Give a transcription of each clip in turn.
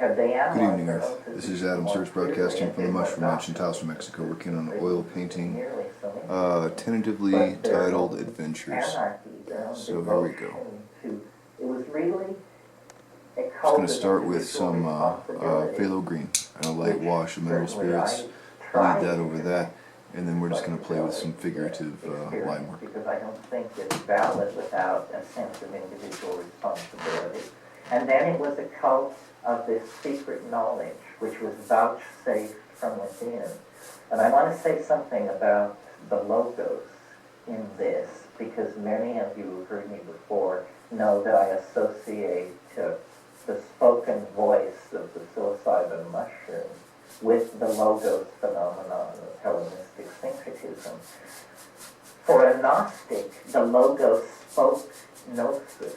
Have they Good analyzed evening, Earth. This is Adam Sturch broadcasting from the Mushroom Ranch in Taos, Mexico, working on an oil painting, tentatively titled Adventures. So here we go. Just going to start with some phthalo green and a light wash of mineral spirits. Leave that over that, and then we're just going to play with some figurative line work. Because I don't think it's valid without a sense of individual responsibility. And then it was a cult of this secret knowledge, which was vouchsafed from within. And I want to say something about the logos in this, because many of you who've heard me before know that I associate the spoken voice of the psilocybin mushroom with the logos phenomenon of Hellenistic syncretism. For a Gnostic, the logos spoke gnosis,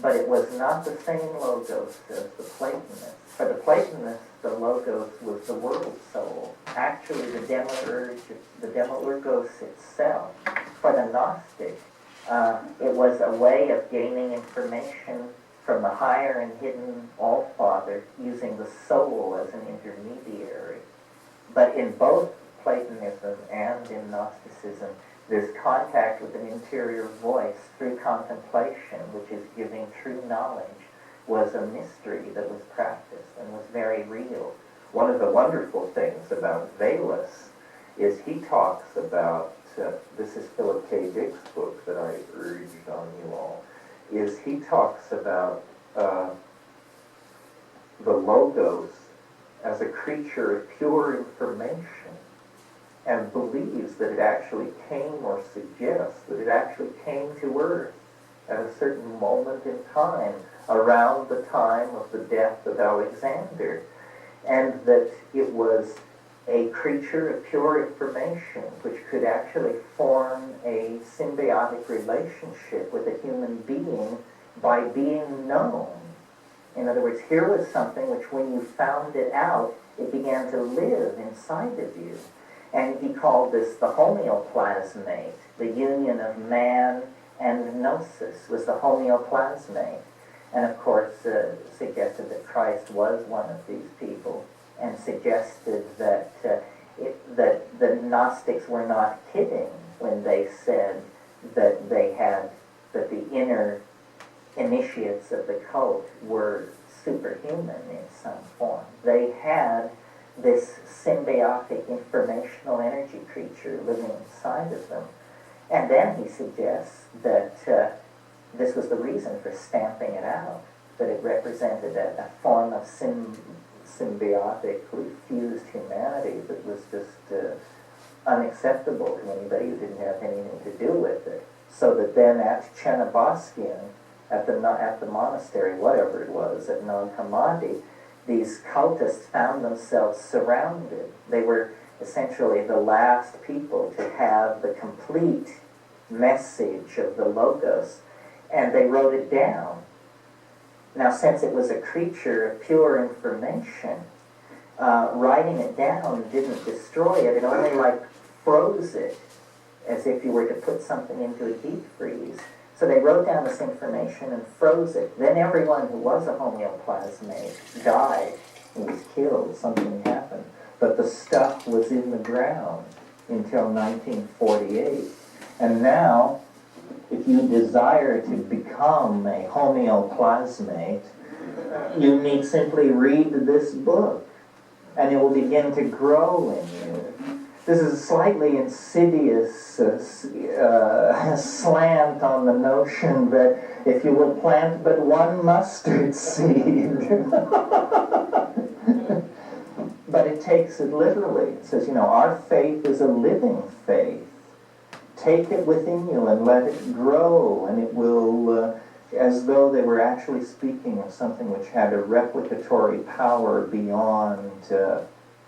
but it was not the same logos as the Platonists. For the Platonists, the logos was the world soul, actually the demiurgos itself. For the Gnostic, it was a way of gaining information from the higher and hidden All-Father using the soul as an intermediary. But in both Platonism and in Gnosticism, there's contact with an interior voice through contemplation, which is giving true knowledge, was a mystery that was practiced and was very real. One of the wonderful things about Velas is he talks about, this is Philip K. Dick's book that I urged on you all, is he talks about the logos as a creature of pure information, and believes that it actually came, or suggests that it actually came to Earth at a certain moment in time, around the time of the death of Alexander, and that it was a creature of pure information which could actually form a symbiotic relationship with a human being by being known. In other words, here was something which when you found it out, it began to live inside of you. And he called this the homeoplasmate. The union of man and gnosis was the homeoplasmate. And of course, suggested that Christ was one of these people, and suggested that that the Gnostics were not kidding when they said that that the inner initiates of the cult were superhuman in some form. They had this symbiotic informational energy creature living inside of them. And then he suggests that this was the reason for stamping it out, that it represented a form of symbiotically fused humanity that was just unacceptable to anybody who didn't have anything to do with it. So that then at Chernoboskin, at the monastery, whatever it was, at Nag Hammadi, these cultists found themselves surrounded. They were essentially the last people to have the complete message of the Logos, and they wrote it down. Now, since it was a creature of pure information, writing it down didn't destroy it. It only froze it, as if you were to put something into a deep freeze. So they wrote down this information and froze it. Then everyone who was a homeoplasmate died. He was killed. Something happened. But the stuff was in the ground until 1948. And now, if you desire to become a homeoplasmate, you need simply read this book, and it will begin to grow in you. This is a slightly insidious slant on the notion that if you will plant but one mustard seed, but it takes it literally. It says, our faith is a living faith. Take it within you and let it grow, and it will, as though they were actually speaking of something which had a replicatory power beyond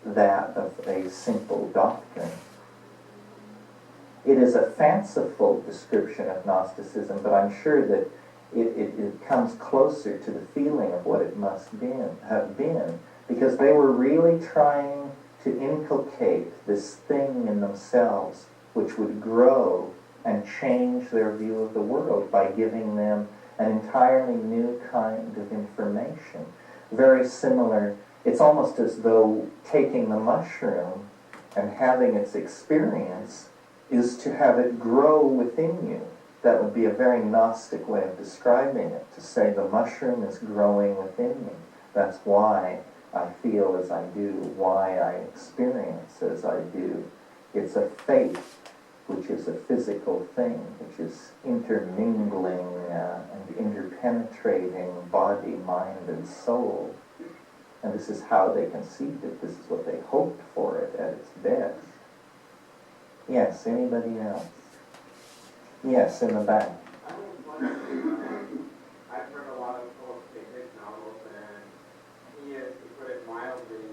that of a simple doctrine. It is a fanciful description of Gnosticism, but I'm sure that it comes closer to the feeling of what it must have been, because they were really trying to inculcate this thing in themselves which would grow and change their view of the world by giving them an entirely new kind of information. very similar. It's almost as though taking the mushroom and having its experience is to have it grow within you. That would be a very Gnostic way of describing it, to say the mushroom is growing within me. That's why I feel as I do, why I experience as I do. It's a faith, which is a physical thing, which is intermingling and interpenetrating body, mind, and soul. And this is how they conceived it. This is what they hoped for it at its best. Yes, anybody else? Yes, in the back. I was wondering, I've read a lot of Philip K. Dick novels, and he is, to put it mildly,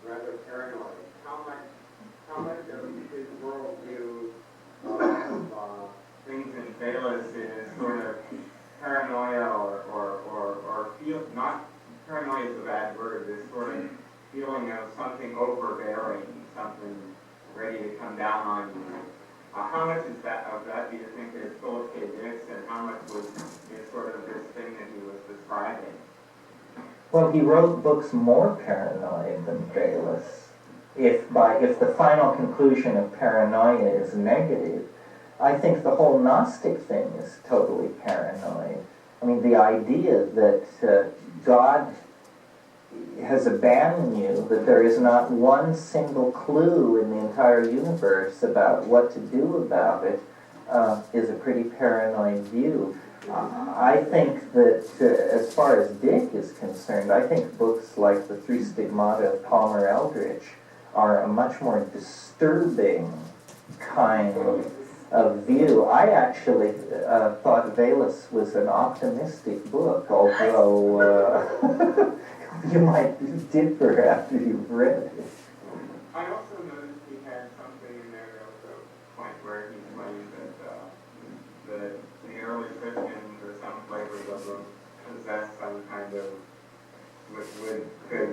rather paranoid. How much of his worldview of things in Bayless is sort of paranoia or feel, not paranoia is a bad word, this sort of feeling of something overbearing, something ready to come down on you. How much is that of that do you think is Philip K. Dick's, and how much is sort of this thing that he was describing? Well, he wrote books more paranoid than Bayless. If the final conclusion of paranoia is negative, I think the whole Gnostic thing is totally paranoid. I mean, the idea that God has abandoned you, that there is not one single clue in the entire universe about what to do about it, is a pretty paranoid view. I think that as far as Dick is concerned, I think books like The Three Stigmata of Palmer Eldritch are a much more disturbing kind of view. I actually thought Bayless was an optimistic book, although you might differ after you've read it. I also noticed he had something in there, there was a point where he claimed that the early Christians or some flavors of them possessed some kind of, could,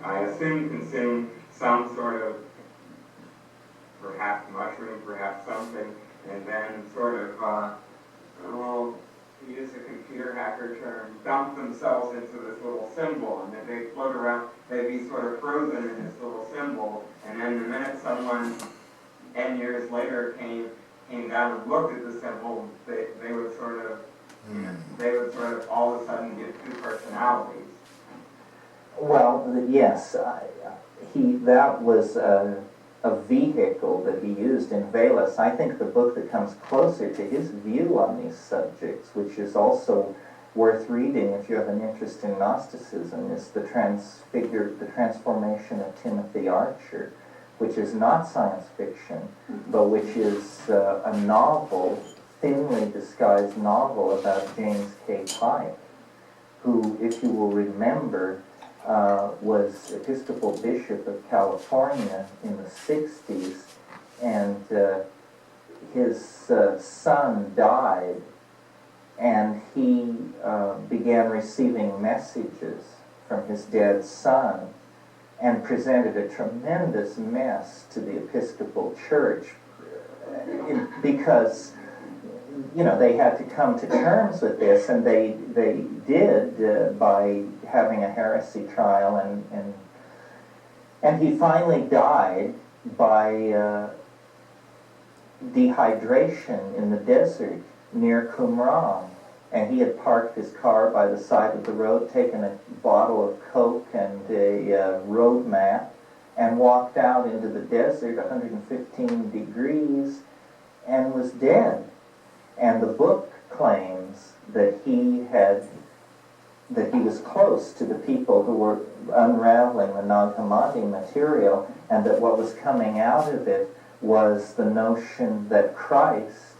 I assume, consume some sort of, perhaps mushroom, perhaps something, and then sort of, to use a computer hacker term, dump themselves into this little symbol, and then they float around, they'd be sort of frozen in this little symbol, and then the minute someone 10 years later came down and looked at the symbol, they would sort of, they would sort of all of a sudden get two personalities. Well, yes, that was a vehicle that he used in Bayless. I think the book that comes closer to his view on these subjects, which is also worth reading if you have an interest in Gnosticism, is the Transformation of Timothy Archer, which is not science fiction, but which is a novel, thinly disguised novel about James K. Pike, who, if you will remember, was Episcopal Bishop of California in the 60s, and his son died, and he began receiving messages from his dead son and presented a tremendous mess to the Episcopal Church because they had to come to terms with this, and they did by having a heresy trial, and he finally died by dehydration in the desert near Qumran. And he had parked his car by the side of the road, taken a bottle of Coke and a road map, and walked out into the desert, 115 degrees, and was dead. And the book claims that he was close to the people who were unraveling the Nag Hammadi material, and that what was coming out of it was the notion that Christ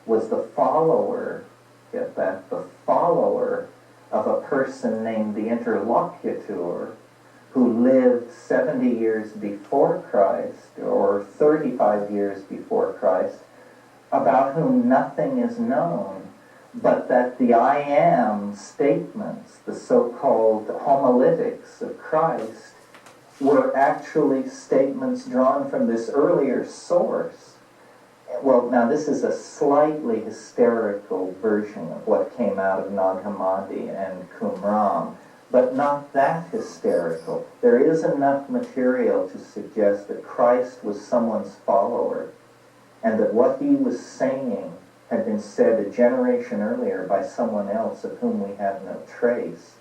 was the follower, get that, the follower of a person named the Interlocutor, who lived 70 years before Christ, or 35 years before Christ, about whom nothing is known, but that the I am statements, the so-called homiletics of Christ, were actually statements drawn from this earlier source. Well, now this is a slightly hysterical version of what came out of Nag Hammadi and Qumran, but not that hysterical. There is enough material to suggest that Christ was someone's follower, and that what he was saying had been said a generation earlier by someone else of whom we have no trace.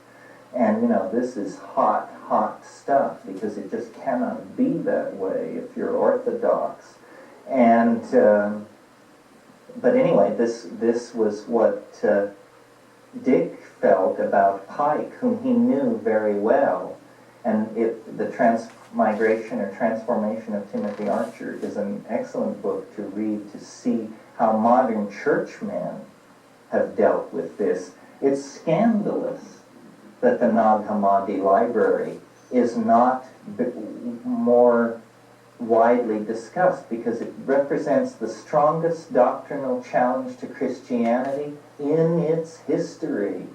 And, this is hot, hot stuff, because it just cannot be that way if you're Orthodox. And, but anyway, this was what Dick felt about Pike, whom he knew very well. And the Transmigration or Transformation of Timothy Archer is an excellent book to read to see how modern churchmen have dealt with this. It's scandalous that the Nag Hammadi library is not more widely discussed, because it represents the strongest doctrinal challenge to Christianity in its history.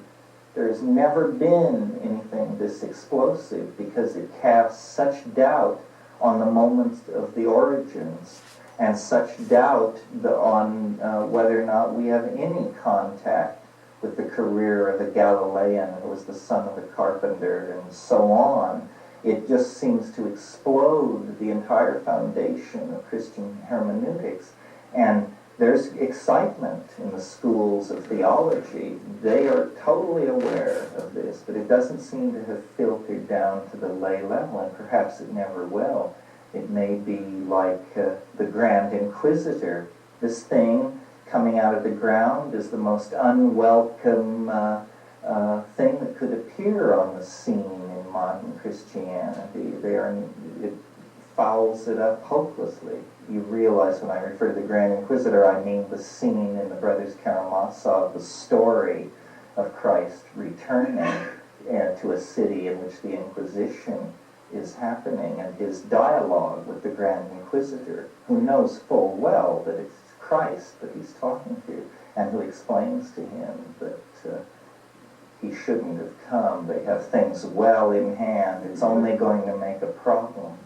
There's never been anything this explosive, because it casts such doubt on the moment of the origins, and such doubt on whether or not we have any contact with the career of the Galilean who was the son of the carpenter, and so on. It just seems to explode the entire foundation of Christian hermeneutics. And there's excitement in the schools of theology. They are totally aware of this, but it doesn't seem to have filtered down to the lay level, and perhaps it never will. It may be like the Grand Inquisitor. This thing coming out of the ground is the most unwelcome thing that could appear on the scene in modern Christianity. It fouls it up hopelessly. You realize when I refer to the Grand Inquisitor, I mean the scene in the Brothers Karamazov, the story of Christ returning to a city in which the Inquisition is happening, and his dialogue with the Grand Inquisitor, who knows full well that it's Christ that he's talking to, and who explains to him that he shouldn't have come. They have things well in hand. It's only going to make a problem.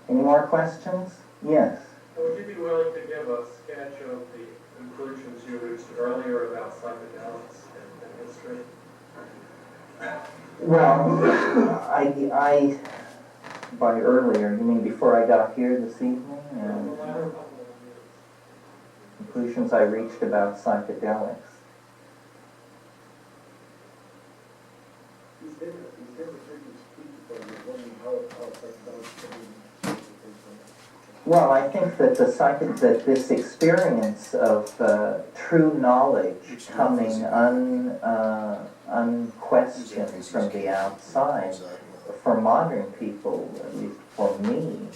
Any more questions? Yes? Would you be willing to give a sketch of the conclusions you reached earlier about psychedelics and history? Well, I by earlier, you mean before I got here this evening? Conclusions I reached about psychedelics. Well, I think that that this experience of true knowledge coming unquestioned from the outside, for modern people, at least for me,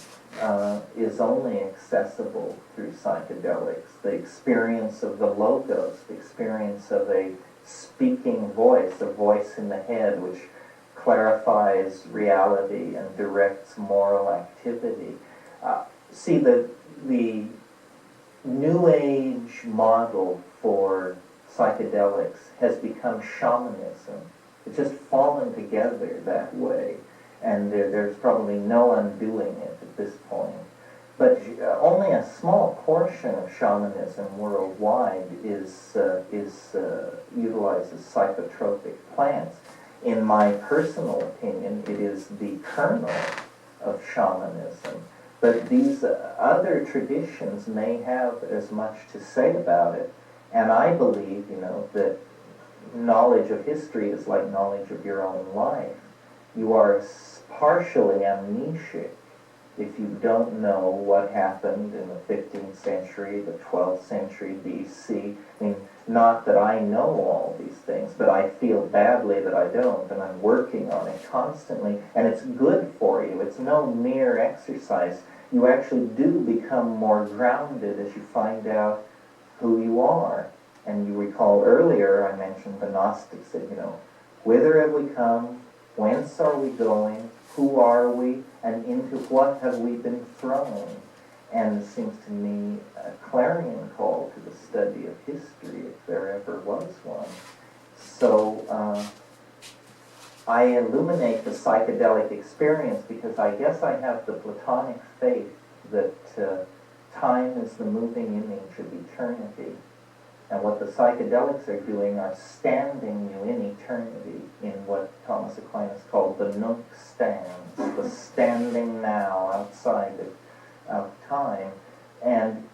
is only accessible through psychedelics. The experience of the logos, the experience of a speaking voice, a voice in the head which clarifies reality and directs moral activity. See, the New Age model for psychedelics has become shamanism. It's just fallen together that way, and there's probably no undoing it at this point. But only a small portion of shamanism worldwide utilizes psychotropic plants. In my personal opinion, it is the kernel of shamanism. But these other traditions may have as much to say about it. And I believe, that knowledge of history is like knowledge of your own life. You are partially amnesic if you don't know what happened in the 15th century, the 12th century BC. I mean, not that I know all these things, but I feel badly that I don't, and I'm working on it constantly, and it's good for you. It's no mere exercise. You actually do become more grounded as you find out who you are. And you recall earlier I mentioned the Gnostics said, whither have we come, whence are we going, who are we, and into what have we been thrown? And it seems to me a clarion call to the study of history, if there ever was one. So I illuminate the psychedelic experience because I guess I have the Platonic faith that time is the moving image of eternity, And what the psychedelics are doing are standing you in eternity in what Thomas Aquinas called the nunc stans, the standing now outside of time. And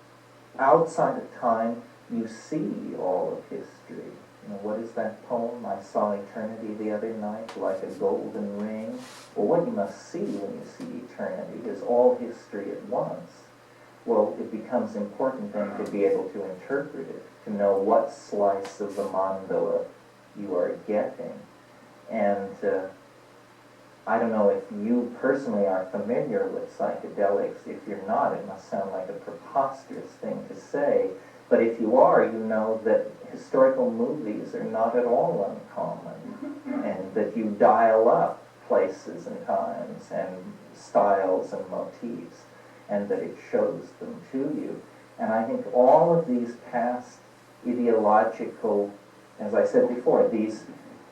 outside of time, you see all of history. You know, what is that poem? I saw eternity the other night like a golden ring. Well, what you must see when you see eternity is all history at once. Well, it becomes important then to be able to interpret it, to know what slice of the mandala you are getting. And I don't know if you personally are familiar with psychedelics. If you're not, it must sound like a preposterous thing to say. But if you are, you know that historical movies are not at all uncommon, and that you dial up places and times and styles and motifs, and that it shows them to you. And I think all of these past ideological, as I said before, these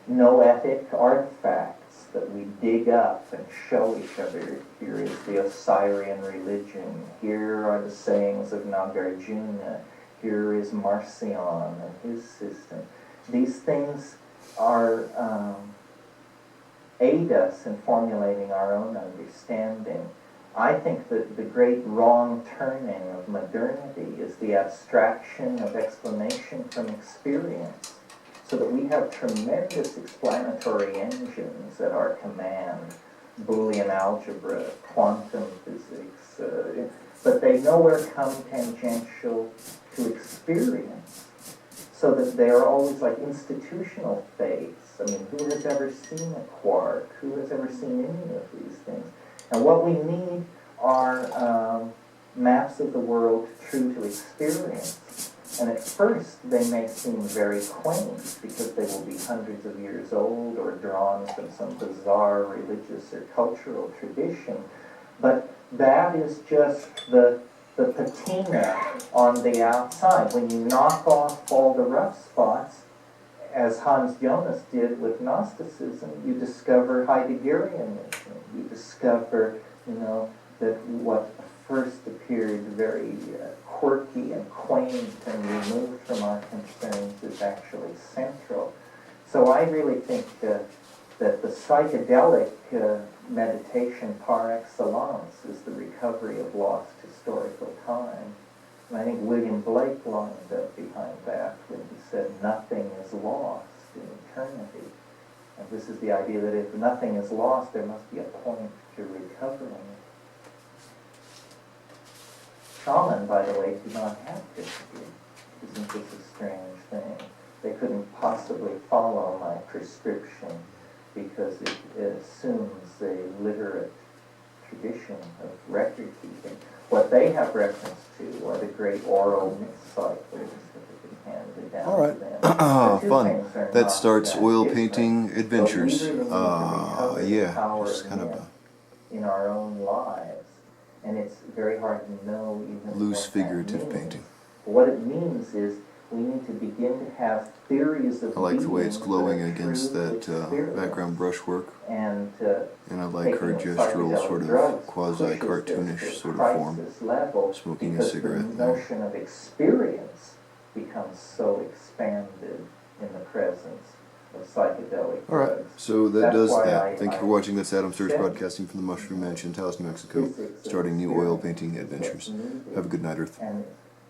noetic artifacts that we dig up and show each other. Here is the Osirian religion. Here are the sayings of Nagarjuna. Here is Marcion and his system. These things are aid us in formulating our own understanding. I think that the great wrong turning of modernity is the abstraction of explanation from experience, so that we have tremendous explanatory engines at our command, Boolean algebra, quantum physics, but they nowhere come tangential to experience, so that they are always like institutional faiths. I mean, who has ever seen a quark? Who has ever seen any of these things? And what we need are maps of the world true to experience. And at first they may seem very quaint because they will be hundreds of years old or drawn from some bizarre religious or cultural tradition. But that is just the patina on the outside. When you knock off all the rough spots, as Hans Jonas did with Gnosticism, you discover Heideggerianism. You discover, that what first appeared very quirky and quaint and removed from our concerns is actually central. So I really think that the psychedelic meditation par excellence is the recovery of lost historical time. And I think William Blake lined up behind that when he said nothing is lost in eternity. And this is the idea that if nothing is lost, there must be a point to recovering it. Shaman, by the way, do not have history. Isn't this a strange thing? They couldn't possibly follow my prescription because it assumes a literate tradition of record keeping. What they have reference to are the great oral myth cycles that have been handed down All right. to them. Fun. That starts oil painting adventures. Just kind of in our own lives, and it's very hard to know even loose what figurative that means. painting. What it means is we need to begin to have theories of I like the way it's being glowing that are against true to that experience. background brushwork, And and I like her taking gestural psychedelic sort drugs of quasi-cartoonish pushes this sort to of form, crisis level smoking a because cigarette the there. notion of experience becomes so expanded in the presence of psychedelic Alright, drugs. so that That's does why that. Thank you for watching. That's Adam Sturch said broadcasting from the Mushroom Mansion, Taos, New Mexico, physics of starting new oil experience painting is what's adventures. needed. Have a good night, Earth. And